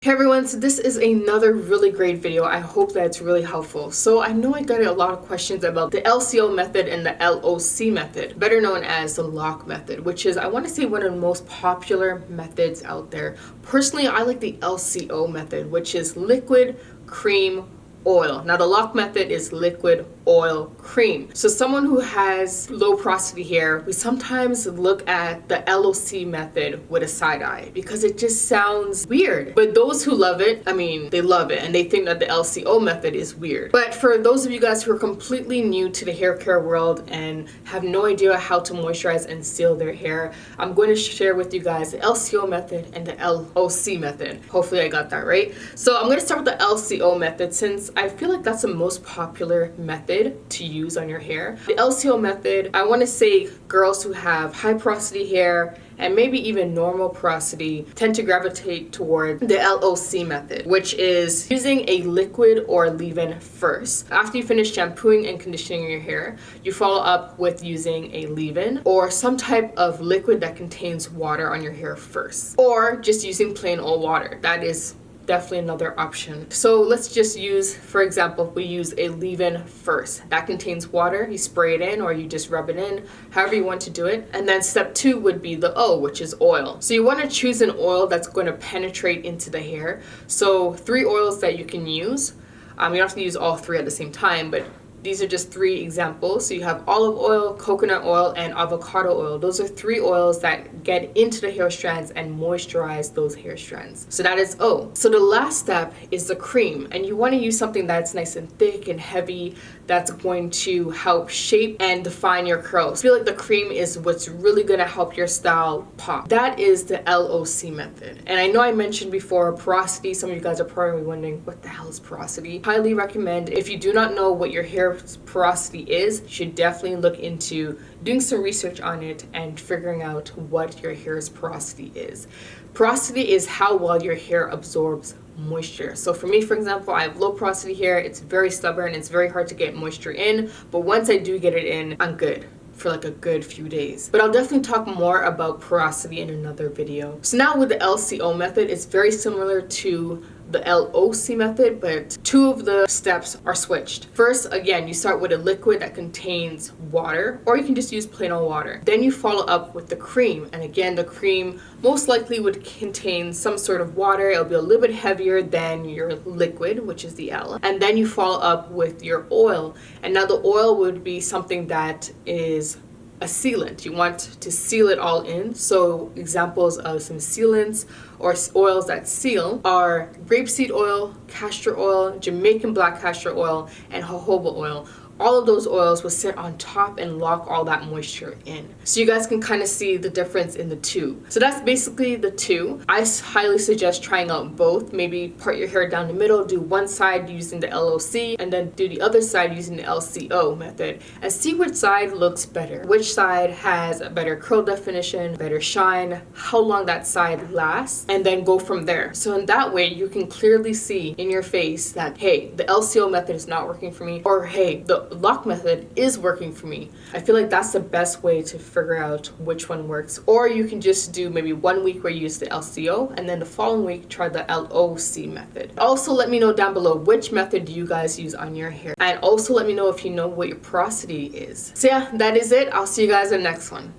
Hey everyone, so this is another really great video. I hope that it's really helpful. So I know I got a lot of questions about the LCO method and the l.o.c method, better known as the l.o.c method, which is, I want to say, one of the most popular methods out there. Personally, I like the LCO method, which is liquid, cream, oil. Now the l.o.c method is liquid, oil, cream. So someone who has low porosity hair, we sometimes look at the l.o.c method with a side eye because it just sounds weird. But those who love it, I mean, they love it and they think that the LCO method is weird. But for those of you guys who are completely new to the hair care world and have no idea how to moisturize and seal their hair, I'm going to share with you guys the LCO method and the l.o.c method. Hopefully I got that right. So I'm going to start with the LCO method since I feel like that's the most popular method to use on your hair. The LCO method, I want to say girls who have high porosity hair and maybe even normal porosity tend to gravitate toward the l.o.c method, which is using a liquid or leave-in first. After you finish shampooing and conditioning your hair, you follow up with using a leave-in or some type of liquid that contains water on your hair first, or just using plain old water. That is definitely another option. So let's just use, for example, we use a leave-in first. That contains water. You spray it in or you just rub it in, however you want to do it. And then step 2 would be the O, which is oil. So you want to choose an oil that's going to penetrate into the hair. So 3 oils that you can use. You don't have to use all 3 at the same time, but these are just 3 examples. So you have olive oil, coconut oil, and avocado oil. Those are 3 oils that get into the hair strands and moisturize those hair strands. So that is O. So the last step is the cream. And you want to use something that's nice and thick and heavy that's going to help shape and define your curls. I feel like the cream is what's really going to help your style pop. That is the l.o.c method. And I know I mentioned before porosity. Some of you guys are probably wondering, what the hell is porosity? Highly recommend, if you do not know what your hair porosity is, you should definitely look into doing some research on it and figuring out what your hair's porosity is. Porosity is how well your hair absorbs moisture. So for me, for example, I have low porosity hair. It's very stubborn. It's very hard to get moisture in, but once I do get it in, I'm good for like a good few days. But I'll definitely talk more about porosity in another video. So now with the LCO method, it's very similar to the l.o.c method, but 2 of the steps are switched. First, again, you start with a liquid that contains water, or you can just use plain old water. Then you follow up with the cream, and again, the cream most likely would contain some sort of water. It'll be a little bit heavier than your liquid, which is the L. And then you follow up with your oil, and now the oil would be something that is a sealant. You want to seal it all in. So examples of some sealants or oils that seal are grapeseed oil, castor oil, Jamaican black castor oil, and jojoba oil. All of those oils will sit on top and lock all that moisture in. So you guys can kind of see the difference in the 2. So that's basically the 2. I highly suggest trying out both. Maybe part your hair down the middle, do one side using the l.o.c, and then do the other side using the LCO method, and see which side looks better. Which side has a better curl definition, better shine, how long that side lasts, and then go from there. So in that way, you can clearly see in your face that, hey, the LCO method is not working for me, or hey, the l.o.c method is working for me. I feel like that's the best way to figure out which one works. Or you can just do maybe 1 week where you use the LCO and then the following week try the l.o.c method. Also let me know down below which method do you guys use on your hair, and also let me know if you know what your porosity is. So yeah, that is it. I'll see you guys in the next one.